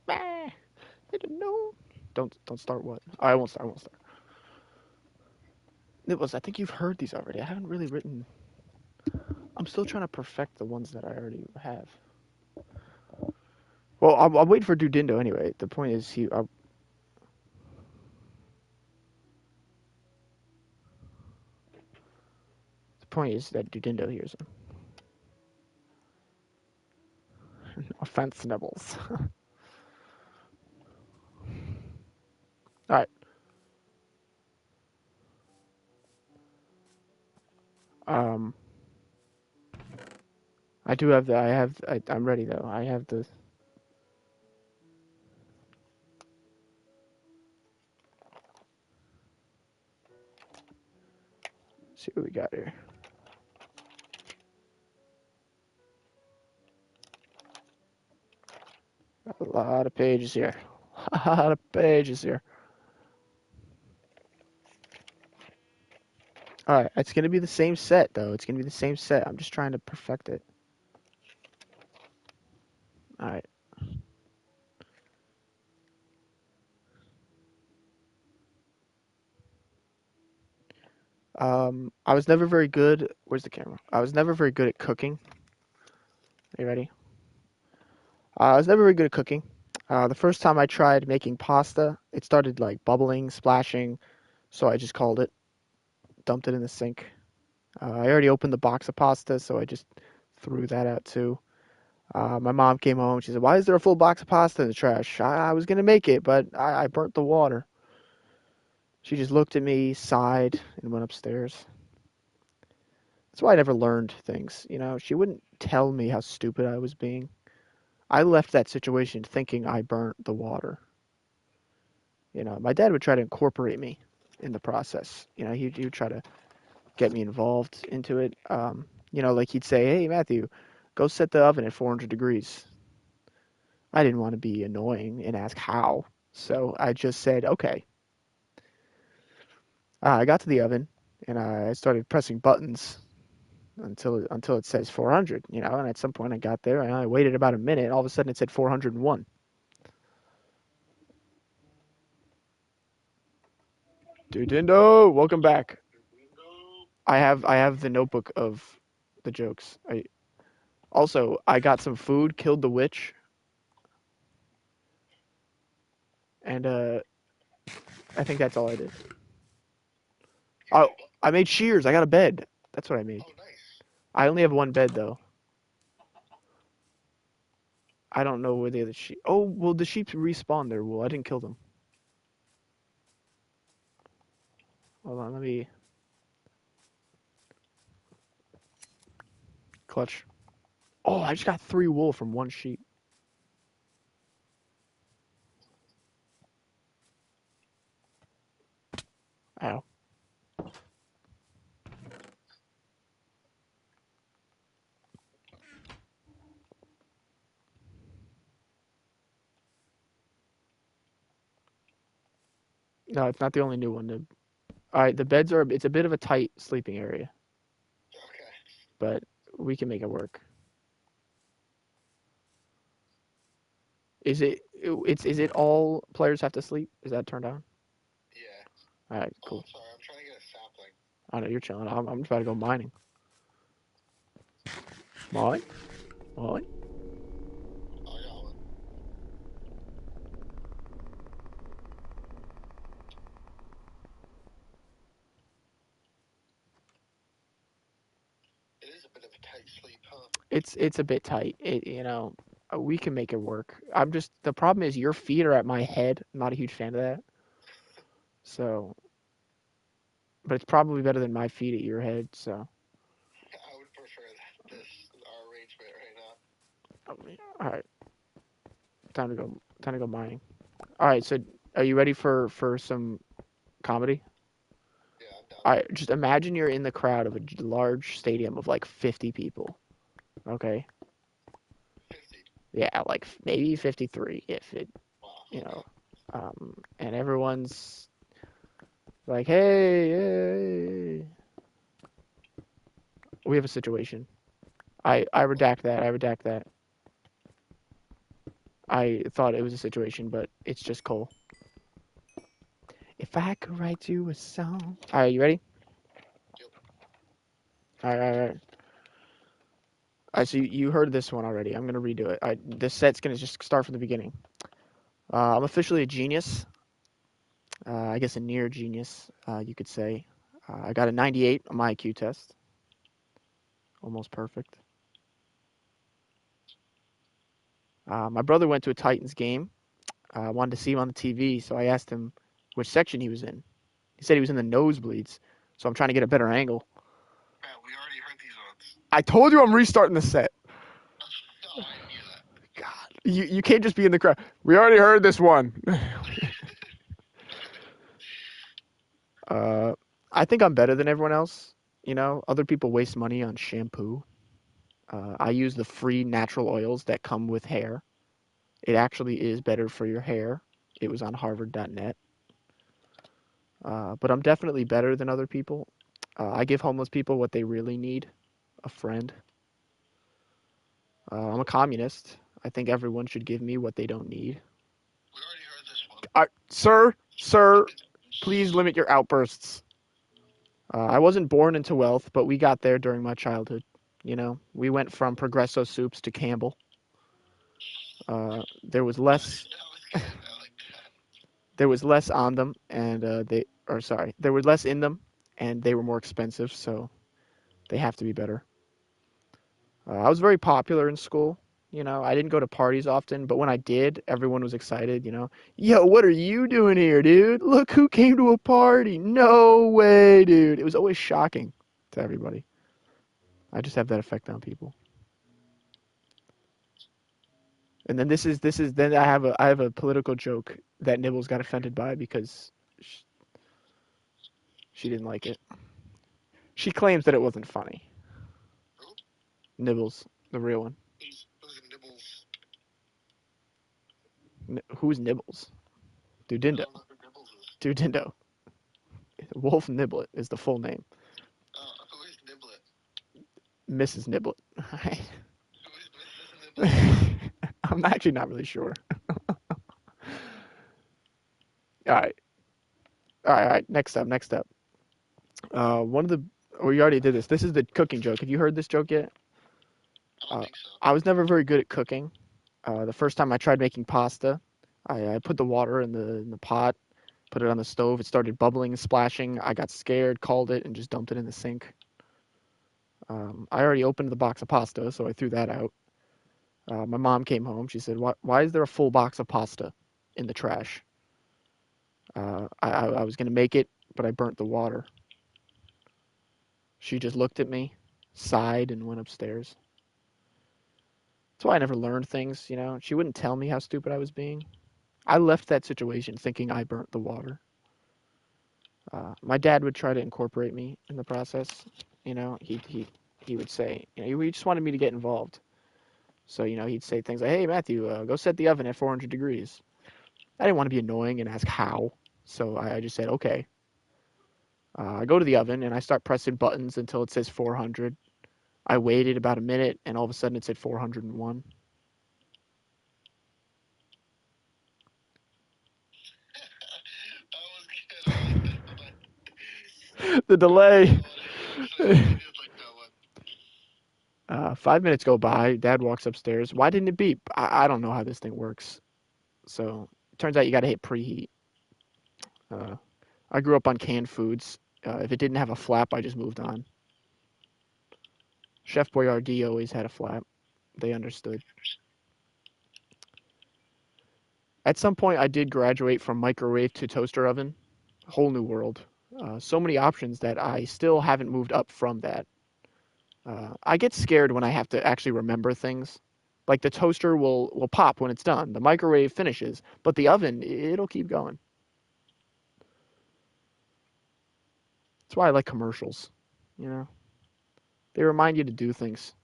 I didn't know. Don't start what? I won't start. I won't start. It was. I think you've heard these already. I haven't really written. I'm still trying to perfect the ones that I already have. Well, I'm waiting for Dudindo anyway. The point is, the point is that Dudindo hears him. Offense nibbles. All right. Um, I do have the. I have. I'm ready though. I have the. See what we got here. Got a lot of pages here. A lot of pages here. All right. It's gonna be the same set though. It's gonna be the same set. I'm just trying to perfect it. All right. I was never very good. Where's the camera? I was never very good at cooking. Are you ready? I was never very good at cooking. The first time I tried making pasta, it started like bubbling, splashing, so I just called it, dumped it in the sink. I already opened the box of pasta, so I just threw that out too. My mom came home. She said, "Why is there a full box of pasta in the trash?" I was gonna make it, but I burnt the water. She just looked at me, sighed, and went upstairs. That's why I never learned things. She wouldn't tell me how stupid I was being. I left that situation thinking I burnt the water. My dad would try to incorporate me in the process. He would try to get me involved into it. Like he'd say, "Hey, Matthew, go set the oven at 400 degrees." I didn't want to be annoying and ask how, so I just said, "Okay." I got to the oven and I started pressing buttons until it says 400. And at some point I got there and I waited about a minute. And all of a sudden it said 401. Dude, Dindo, welcome back. I have the notebook of the jokes. I got some food, killed the witch, and I think that's all I did. Oh, I made shears. I got a bed. That's what I made. I only have one bed though. I don't know where the other sheep. Oh, well, the sheep respawn their wool. I didn't kill them. Hold on, let me clutch. Oh, I just got 3 wool from one sheep. Ow. No, it's not the only new one. All right, the beds are. It's a bit of a tight sleeping area, but we can make it work. Is it? Is it all players have to sleep? Is that turned on? All right, cool. I know you're chilling. I'm just about to go mining. Mine, mine. It's a bit tight. We can make it work. The problem is your feet are at my head. I'm not a huge fan of that. So, but it's probably better than my feet at your head. So, all right, time to go. Time to go mining. All right, so are you ready for some comedy? All right, just imagine you're in the crowd of a large stadium of like 50 people. Okay, yeah, like maybe 53 if it, you know, and everyone's like, "Hey, hey, we have a situation." I redact that. I redact that. I thought it was a situation, but it's just Cole. If I could write you a song. All right, you ready? All right, all right, all right. All right, so you heard this one already. I'm gonna redo it. This set's gonna just start from the beginning. I'm officially a genius. I guess a near genius, you could say. I got a 98 on my IQ test, almost perfect. My brother went to a Titans game. I wanted to see him on the TV, so I asked him which section he was in. He said he was in the nosebleeds, so I'm trying to get a better angle. Man, we already heard these ones. I told you I'm restarting the set. No, I knew that. God, you can't just be in the crowd. We already heard this one. uh, I think I'm better than everyone else. You know, other people waste money on shampoo. I use the free natural oils that come with hair. It actually is better for your hair. It was on Harvard.net. But I'm definitely better than other people. I give homeless people what they really need, a friend. I'm a communist. I think everyone should give me what they don't need. We already heard this one. Sir, please limit your outbursts. I wasn't born into wealth, but we got there during my childhood. You know, we went from Progresso soups to Campbell. There was less. That was good. I like that. There was less on them, and there was less in them, and they were more expensive, so they have to be better. I was very popular in school. You know, I didn't go to parties often, but when I did, everyone was excited. You know, yo, what are you doing here, dude? Look who came to a party. No way, dude. It was always shocking to everybody. I just have that effect on people. And then then I have a political joke that Nibbles got offended by because sh she didn't like it. She claims that it wasn't funny. Who? Nibbles, the real one. Who's Nibbles? Who's Nibbles? I Dudindo. don't know who Nibbles is. Dudindo. Wolf Niblet is the full name. Who is Niblet? Mrs. Niblet. Who is Mrs. Niblet? I'm actually not really sure. All right. All right. Next up. One of the. We already did this. This is the cooking joke. Have you heard this joke yet? I don't Uh, think so. I was never very good at cooking. The first time I tried making pasta, I put the water in the pot, put it on the stove. It started bubbling and splashing. I got scared, called it, and just dumped it in the sink. I already opened the box of pasta, so I threw that out. My mom came home. She said, why is there a full box of pasta in the trash? I was going to make it, but I burnt the water. She just looked at me, sighed, and went upstairs. That's why I never learned things, you know. She wouldn't tell me how stupid I was being. I left that situation thinking I burnt the water. My dad would try to incorporate me in the process. You know, he would say, you know, he just wanted me to get involved. So, you know, he'd say things like, "Hey, Matthew, go set the oven at 400 degrees." I didn't want to be annoying and ask how, so I just said, "Okay." I go to the oven and I start pressing buttons until it says 400. I waited about a minute and all of a sudden it said 401. That was good. I like that. The delay. Oh, I did like that one. 5 minutes go by. Dad walks upstairs. Why didn't it beep? I don't know how this thing works. So it turns out you got to hit preheat. Uh, I grew up on canned foods. If it didn't have a flap, I just moved on. Chef Boyardee always had a flap. They understood. At some point, I did graduate from microwave to toaster oven. Whole new world. So many options that I still haven't moved up from that. I get scared when I have to actually remember things. Like the toaster will pop when it's done. The microwave finishes, but the oven it'll keep going. That's why I like commercials. You know, they remind you to do things.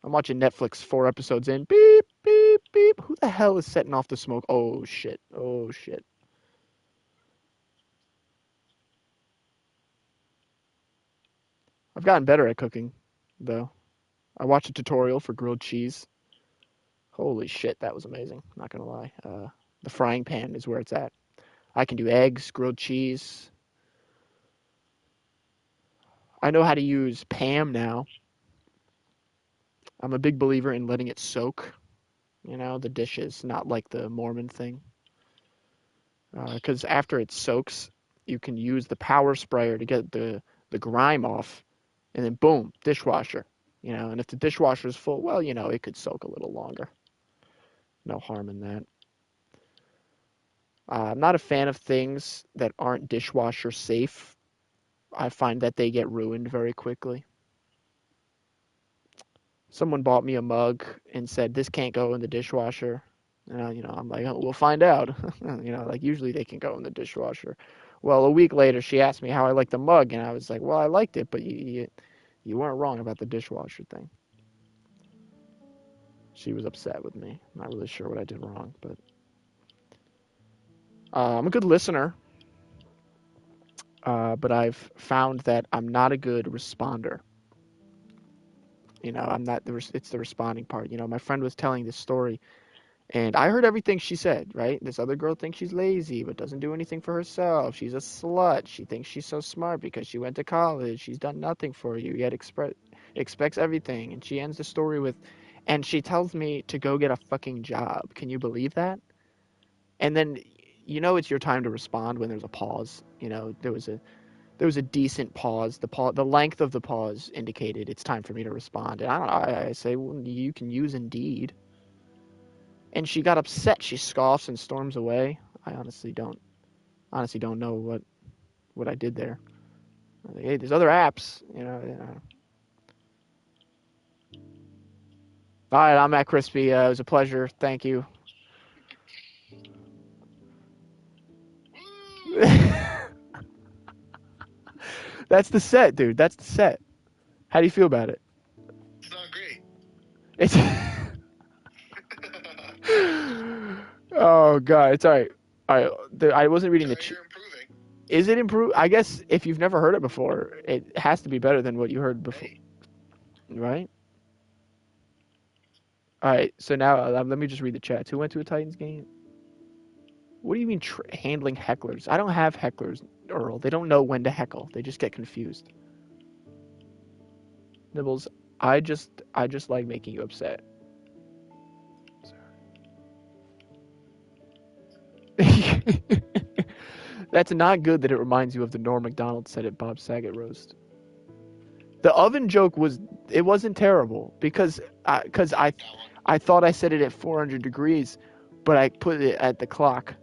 I'm watching Netflix 4 episodes in. Beep beep beep. Who the hell is setting off the smoke? Oh shit. Oh shit. I've gotten better at cooking, though. I watched a tutorial for grilled cheese. Holy shit, that was amazing. Not gonna lie. The frying pan is where it's at. I can do eggs, grilled cheese. I know how to use Pam now. I'm a big believer in letting it soak. The dishes, not like the Mormon thing. Because after it soaks, you can use the power sprayer to get the grime off, and then boom, dishwasher. And if the dishwasher is full, well, it could soak a little longer. No harm in that. I'm not a fan of things that aren't dishwasher safe. I find that they get ruined very quickly. Someone bought me a mug and said this can't go in the dishwasher. And I'm like, oh, we'll find out. Like usually they can go in the dishwasher. Well, a week later, she asked me how I liked the mug, and I was like, well, I liked it, but you weren't wrong about the dishwasher thing. She was upset with me. Not really sure what I did wrong, but I'm a good listener. But I've found that I'm not a good responder. I'm not it's the responding part. My friend was telling this story, and I heard everything she said, right? This other girl thinks she's lazy, but doesn't do anything for herself. She's a slut. She thinks she's so smart because she went to college. She's done nothing for you, yet expects everything. And she ends the story with, and she tells me to go get a fucking job. Can you believe that? And then, it's your time to respond when there's a pause. There was a decent pause. The length of the pause indicated it's time for me to respond. And I don't know. I say, well, you can use Indeed. And she got upset. She scoffs and storms away. I honestly don't know what I did there. I was like, hey, there's other apps. All right, I'm at Crispy. It was a pleasure. Thank you. Woo! That's the set, dude. That's the set. How do you feel about it? It's not great. It's oh god, it's all right. All right, I wasn't reading the. You're improving. Is it improved? I guess if you've never heard it before, it has to be better than what you heard before, Hey, right? All right, so now let me just read the chats. Who went to a Titans game? What do you mean handling hecklers? I don't have hecklers, Earl. They don't know when to heckle. They just get confused. Nibbles, I just like making you upset. That's not good that it reminds you of the Norm Macdonald said at Bob Saget roast. The oven joke it wasn't terrible because I that one. I thought I set it at 400 degrees, but I put it at the clock.